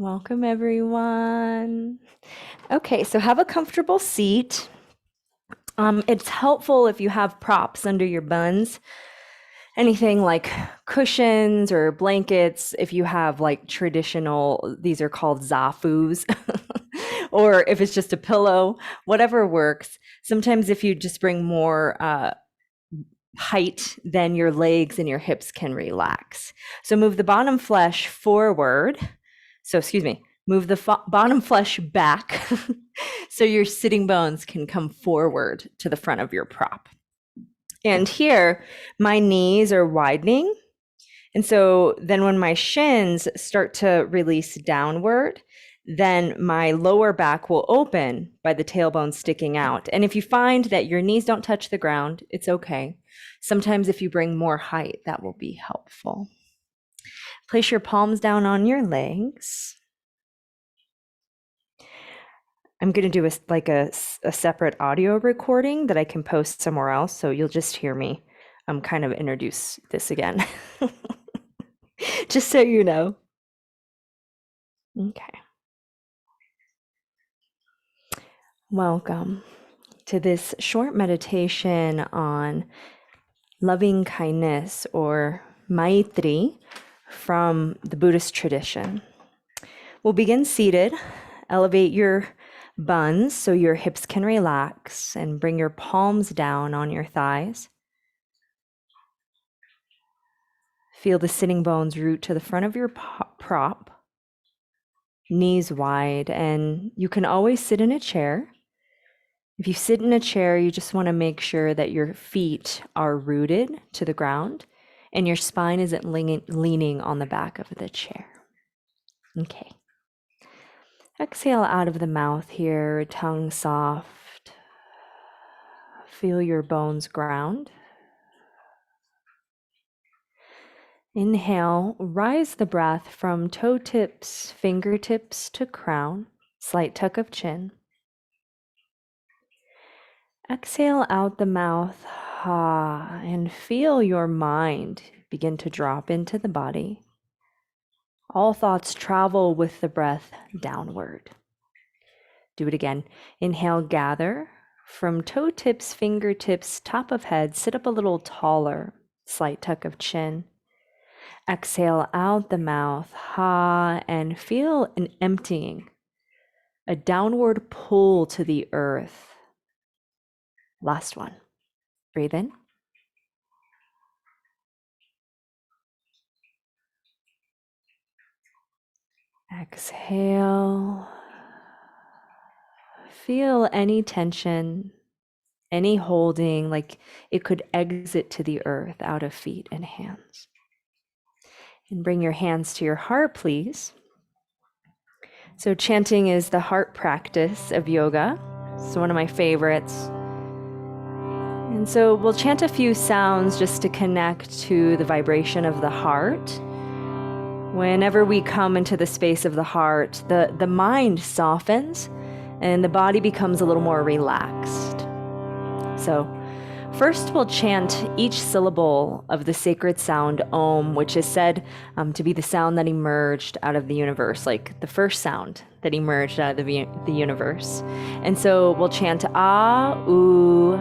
Welcome, everyone. Okay, so have a comfortable seat. It's helpful if you have props under your buns, anything like cushions or blankets. If you have like traditional, these are called zafus, or if it's just a pillow, whatever works. Sometimes if you just bring more height, then your legs and your hips can relax. So move the bottom flesh forward. Move the bottom flesh back so your sitting bones can come forward to the front of your prop. And here, my knees are widening. And so then when my shins start to release downward, then my lower back will open by the tailbone sticking out. And if you find that your knees don't touch the ground, it's okay. Sometimes if you bring more height, that will be helpful. Place your palms down on your legs. I'm going to do a separate audio recording that I can post somewhere else, so you'll just hear me kind of introduce this again. Just so you know. Okay. Welcome to this short meditation on loving kindness, or Maitri, from the Buddhist tradition. We'll begin seated. Elevate your buns so your hips can relax, and bring your palms down on your thighs. Feel the sitting bones root to the front of your prop, knees wide, and you can always sit in a chair. If you sit in a chair, you just want to make sure that your feet are rooted to the ground and your spine isn't leaning on the back of the chair. Okay. Exhale out of the mouth here, tongue soft. Feel your bones ground. Inhale, rise the breath from toe tips, fingertips to crown, slight tuck of chin. Exhale out the mouth, and feel your mind begin to drop into the body. All thoughts travel with the breath downward. Do it again. Inhale, gather from toe tips, fingertips, top of head, sit up a little taller, slight tuck of chin. Exhale out the mouth, and feel an emptying, a downward pull to the earth. Last one. Breathe in. Exhale. Feel any tension, any holding, like it could exit to the earth out of feet and hands. And bring your hands to your heart, please. So chanting is the heart practice of yoga. It's one of my favorites. And so we'll chant a few sounds just to connect to the vibration of the heart. Whenever we come into the space of the heart, the mind softens and the body becomes a little more relaxed. So first we'll chant each syllable of the sacred sound Om, which is said to be the sound that emerged out of the universe, like the first sound that emerged out of the universe. And so we'll chant A, U,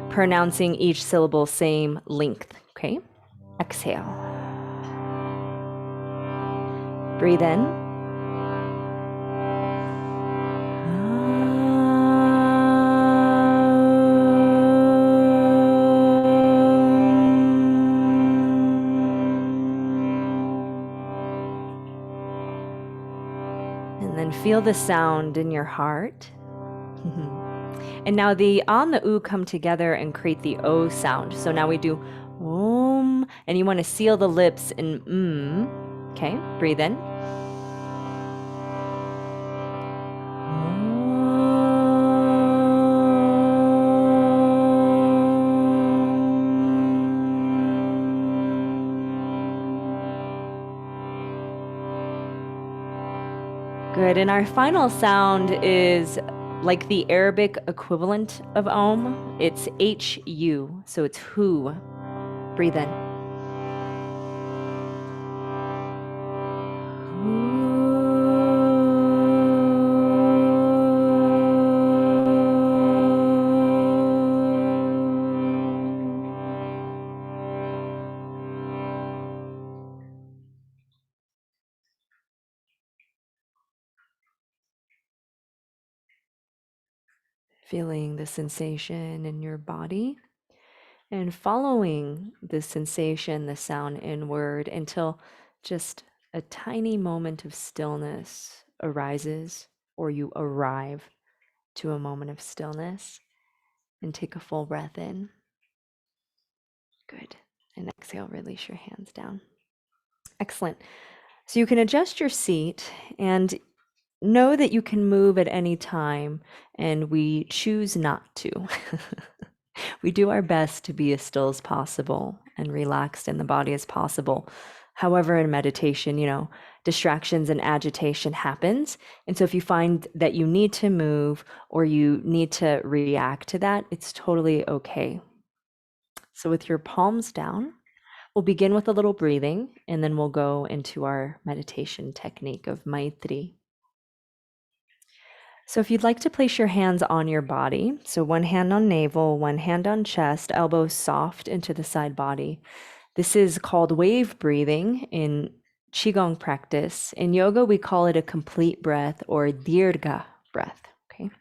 pronouncing each syllable same length, okay? Exhale. Breathe in. And then feel the sound in your heart. And now the A and the U come together and create the O sound. So now we do Om, and you want to seal the lips in Okay, breathe in. Good, and our final sound is like the Arabic equivalent of Om. It's H-U, so it's Hu. Breathe in. feeling the sensation in your body and following the sensation, the sound inward until just a tiny moment of stillness arises or you arrive to a moment of stillness. And take a full breath in. Good. And exhale, release your hands down. Excellent. So you can adjust your seat and know that you can move at any time, and we choose not to. We do our best to be as still as possible and relaxed in the body as possible. However, in meditation, distractions and agitation happens. And so if you find that you need to move or you need to react to that, it's totally okay. So with your palms down, we'll begin with a little breathing, and then we'll go into our meditation technique of Maitri. So if you'd like to place your hands on your body, so one hand on navel, one hand on chest, elbows soft into the side body. This is called wave breathing in Qigong practice. In yoga, we call it a complete breath or Dīrgha breath. Okay.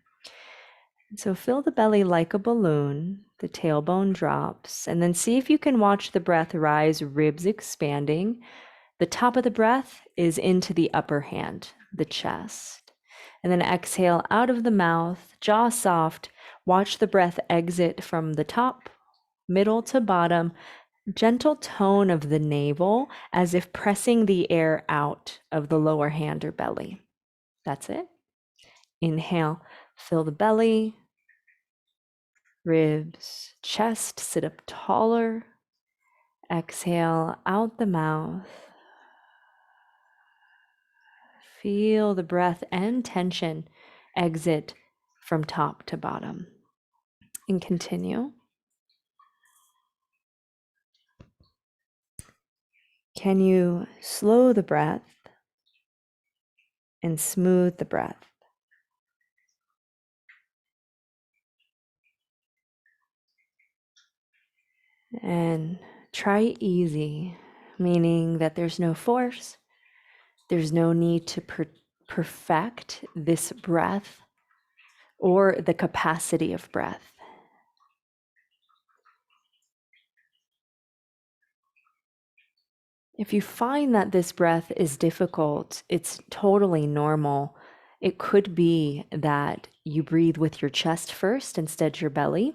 So fill the belly like a balloon, the tailbone drops, and then see if you can watch the breath rise, ribs expanding. The top of the breath is into the upper hand, the chest. And then exhale out of the mouth, jaw soft. Watch the breath exit from the top, middle to bottom, gentle tone of the navel as if pressing the air out of the lower hand or belly. That's it. Inhale, fill the belly, ribs, chest, sit up taller. Exhale out the mouth. Feel the breath and tension exit from top to bottom. And continue. Can you slow the breath and smooth the breath? And try easy, meaning that there's no force, there's no need to perfect this breath or the capacity of breath. If you find that this breath is difficult, it's totally normal. It could be that you breathe with your chest first instead your belly.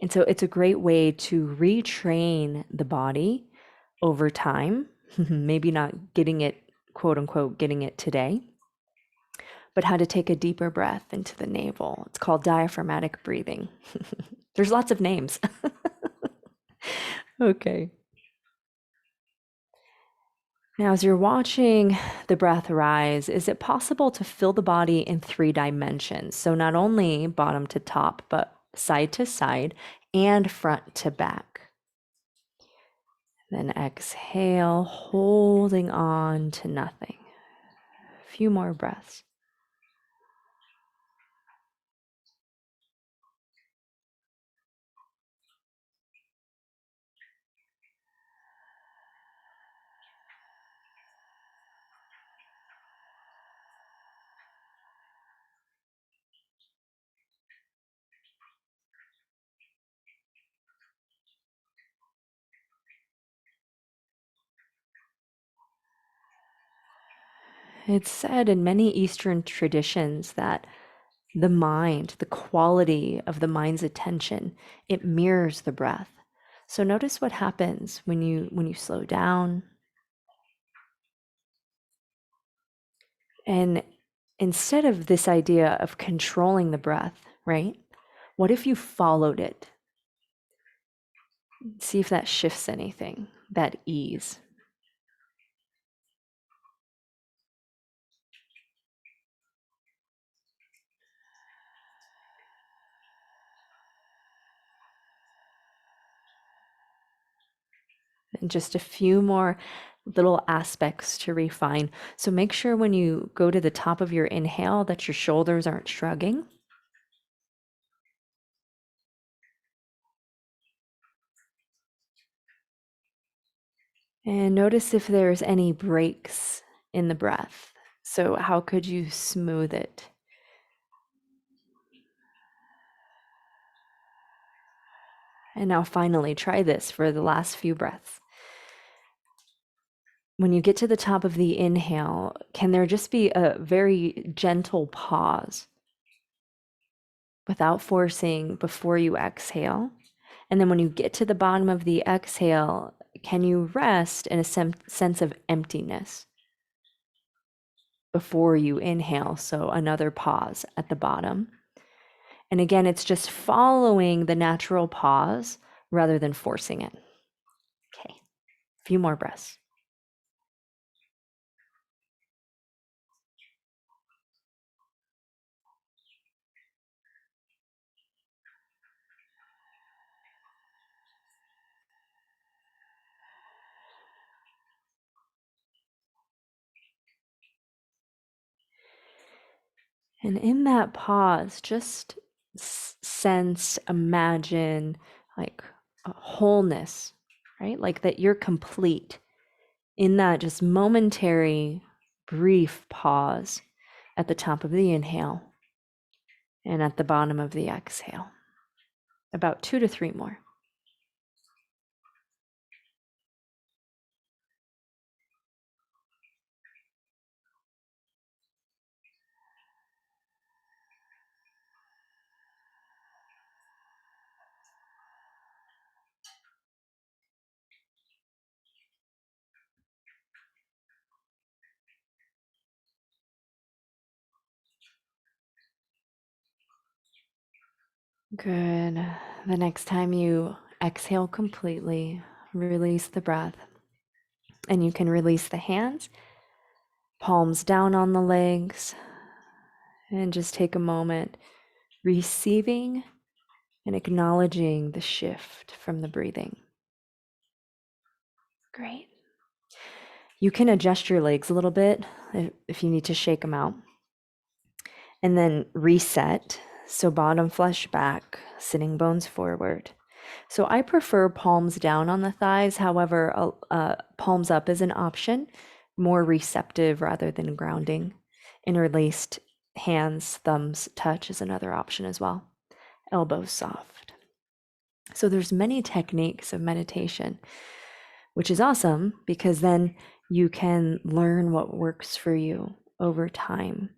And so it's a great way to retrain the body over time. Maybe not getting it, quote unquote, getting it today, but how to take a deeper breath into the navel. It's called diaphragmatic breathing. There's lots of names. Okay. Now, as you're watching the breath rise, is it possible to feel the body in 3 dimensions? So not only bottom to top, but side to side and front to back. Then exhale, holding on to nothing. A few more breaths. It's said in many Eastern traditions that the mind, the quality of the mind's attention, it mirrors the breath. So notice what happens when you slow down. And instead of this idea of controlling the breath, right? What if you followed it? See if that shifts anything, that ease. And just a few more little aspects to refine. So make sure when you go to the top of your inhale that your shoulders aren't shrugging. And notice if there's any breaks in the breath. So how could you smooth it? And now finally, try this for the last few breaths. When you get to the top of the inhale, can there just be a very gentle pause without forcing before you exhale? And then when you get to the bottom of the exhale, can you rest in a sense of emptiness before you inhale? So another pause at the bottom. And again, it's just following the natural pause rather than forcing it. Okay, a few more breaths. And in that pause, just sense, imagine like a wholeness, right? Like that you're complete in that just momentary, brief pause at the top of the inhale and at the bottom of the exhale. About 2 to 3 more. Good. The next time you exhale completely, release the breath. And you can release the hands, palms down on the legs, and just take a moment receiving and acknowledging the shift from the breathing. Great. You can adjust your legs a little bit if you need to shake them out. And then reset. So bottom flesh back, sitting bones forward. So I prefer palms down on the thighs. However, palms up is an option, more receptive rather than grounding. Interlaced hands, thumbs touch is another option as well. Elbows soft. So there's many techniques of meditation, which is awesome because then you can learn what works for you over time.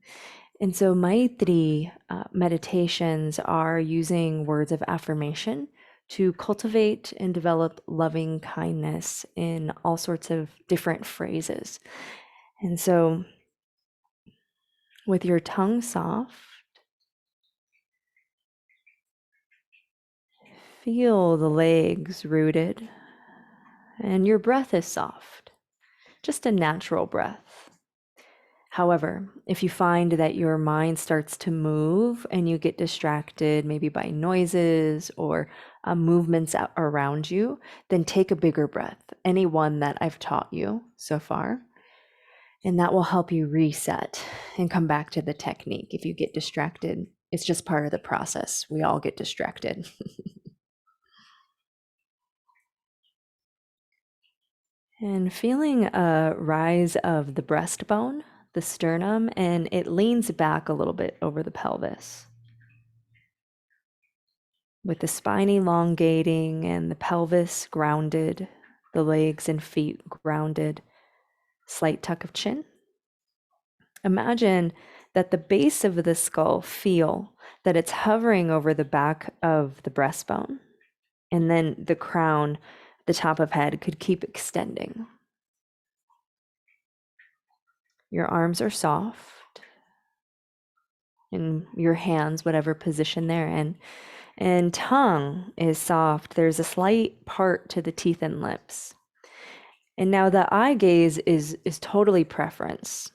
And so Maitri meditations are using words of affirmation to cultivate and develop loving kindness in all sorts of different phrases. And so with your tongue soft, feel the legs rooted and your breath is soft, just a natural breath. However, if you find that your mind starts to move and you get distracted, maybe by noises or movements around you, then take a bigger breath, any one that I've taught you so far. And that will help you reset and come back to the technique. If you get distracted, it's just part of the process. We all get distracted. And feeling a rise of the breastbone, the sternum, and it leans back a little bit over the pelvis. With the spine elongating and the pelvis grounded, the legs and feet grounded, slight tuck of chin. Imagine that the base of the skull, feel that it's hovering over the back of the breastbone, and then the crown, the top of head, could keep extending. Your arms are soft, and your hands, whatever position they're in. And tongue is soft. There's a slight part to the teeth and lips. And now the eye gaze is totally preference.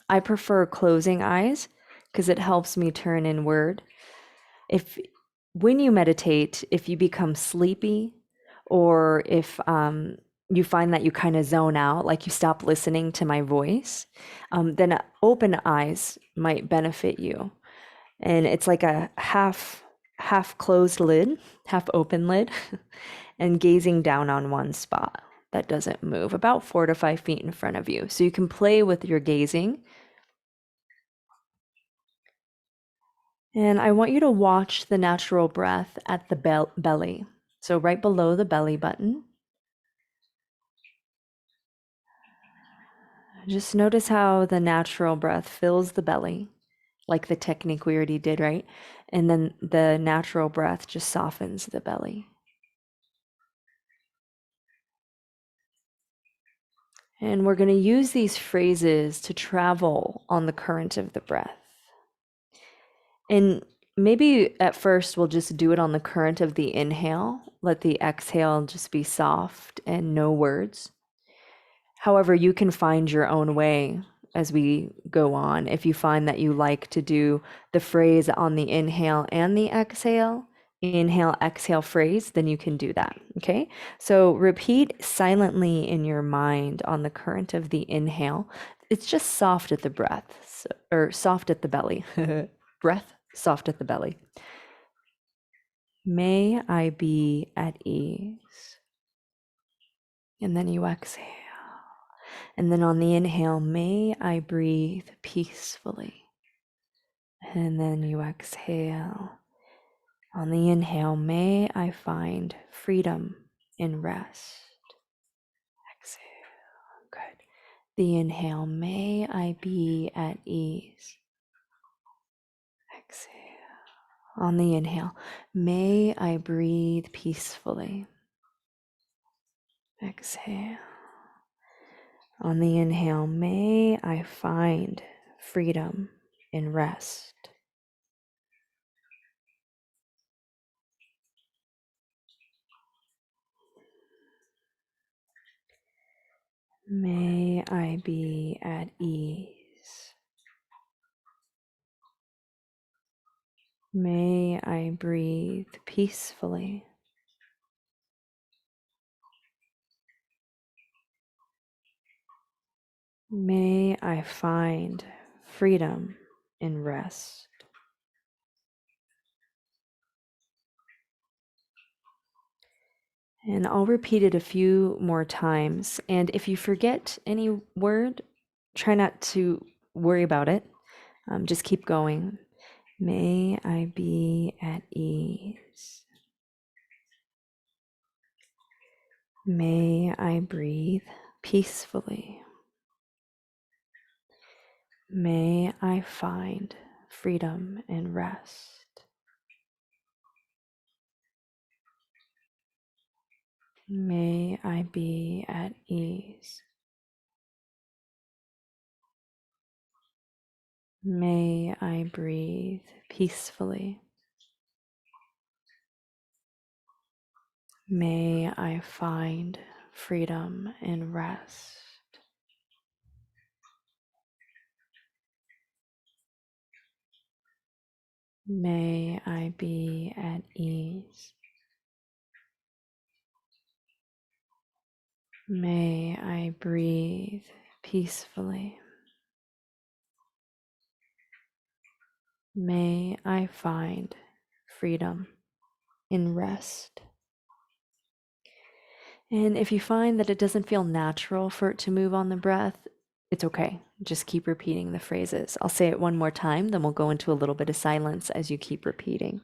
I prefer closing eyes because it helps me turn inward. When you meditate, if you become sleepy or if you find that you kind of zone out, like you stop listening to my voice, then open eyes might benefit you. And it's like a half closed lid, half open lid, and gazing down on one spot that doesn't move, about 4 to 5 feet in front of you. So you can play with your gazing. And I want you to watch the natural breath at the belly. So right below the belly button. Just notice how the natural breath fills the belly, like the technique we already did, right? And then the natural breath just softens the belly. And we're going to use these phrases to travel on the current of the breath. And maybe at first we'll just do it on the current of the inhale. Let the exhale just be soft and no words. However, you can find your own way as we go on. If you find that you like to do the phrase on the inhale and the exhale, inhale, exhale phrase, then you can do that. Okay. So repeat silently in your mind on the current of the inhale. It's just soft at the breath or soft at the belly. Breath, soft at the belly. May I be at ease. And then you exhale. And then on the inhale, may I breathe peacefully. And then you exhale. On the inhale, may I find freedom in rest. Exhale. Good. The inhale, may I be at ease. Exhale. On the inhale, may I breathe peacefully. Exhale. On the inhale, may I find freedom in rest. May I be at ease. May I breathe peacefully. May I find freedom in rest. And I'll repeat it a few more times. And if you forget any word, try not to worry about it. Just keep going. May I be at ease. May I breathe peacefully. May I find freedom and rest. May I be at ease. May I breathe peacefully. May I find freedom and rest. May I be at ease. May I breathe peacefully. May I find freedom in rest. And if you find that it doesn't feel natural for it to move on the breath, it's okay. Just keep repeating the phrases. I'll say it one more time, then we'll go into a little bit of silence as you keep repeating.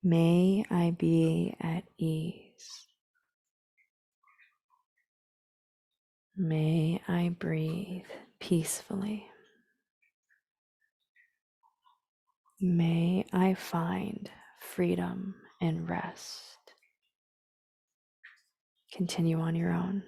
May I be at ease. May I breathe peacefully. May I find freedom and rest. Continue on your own.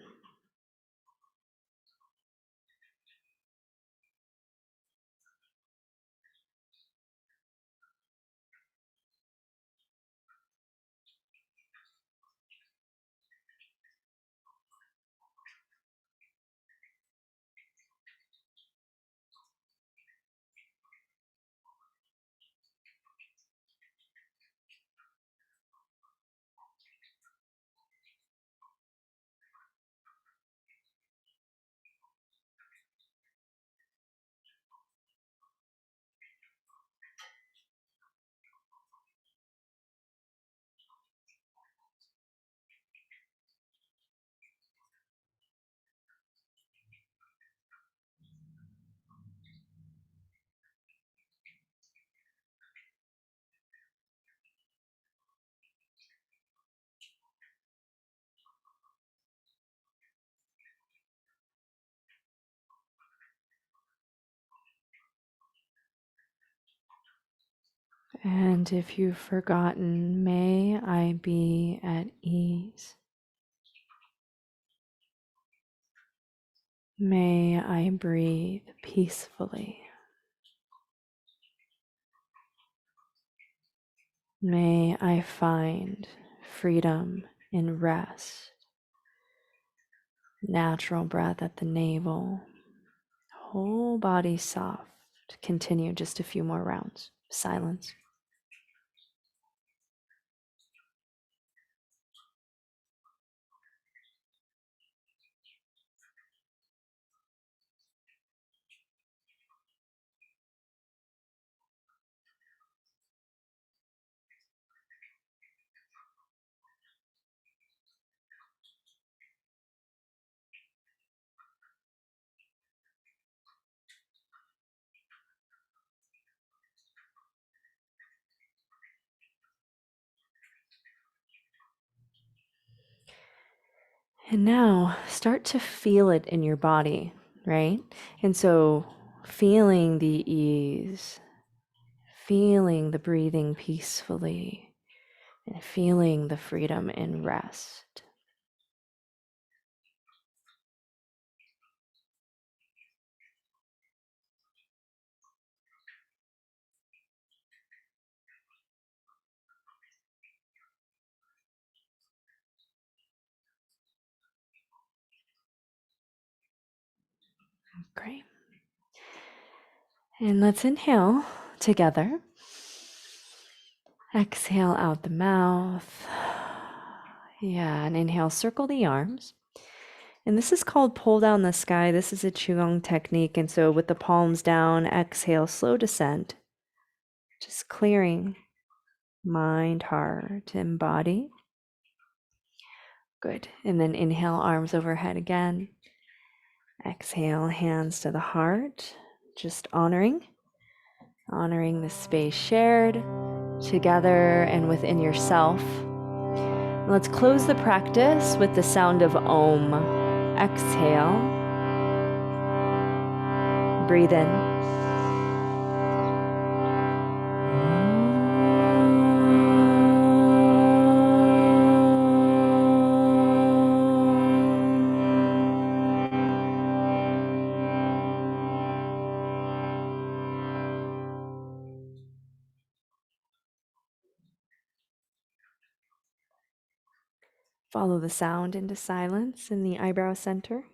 And if you've forgotten, may I be at ease. May I breathe peacefully. May I find freedom in rest. Natural breath at the navel. Whole body soft. Continue just a few more rounds. Silence. And now start to feel it in your body, right? And so feeling the ease, feeling the breathing peacefully, and feeling the freedom in rest. Great. And let's inhale together. Exhale out the mouth. Yeah, and inhale, circle the arms. And this is called pull down the sky. This is a Qigong technique. And so with the palms down, exhale, slow descent. Just clearing mind, heart, and body. Good. And then inhale, arms overhead again. Exhale, hands to the heart. Just honoring the space shared together and within yourself. Let's close the practice with the sound of Om. Exhale. Breathe in. Follow the sound into silence in the eyebrow center.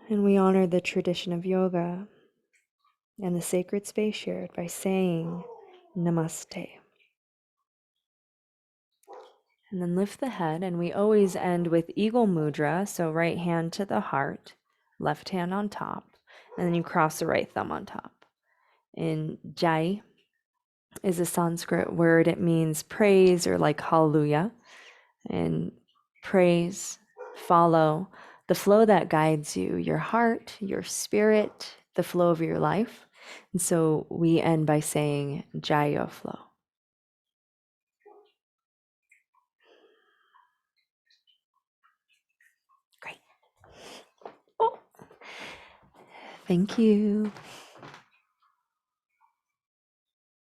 And we honor the tradition of yoga and the sacred space shared by saying Namaste. And then lift the head, and we always end with Eagle Mudra, so right hand to the heart, left hand on top, and then you cross the right thumb on top. And Jai is a Sanskrit word. It means praise or like hallelujah. And praise, follow the flow that guides you, your heart, your spirit, the flow of your life. And so we end by saying Jaya flow. Great. Oh, thank you.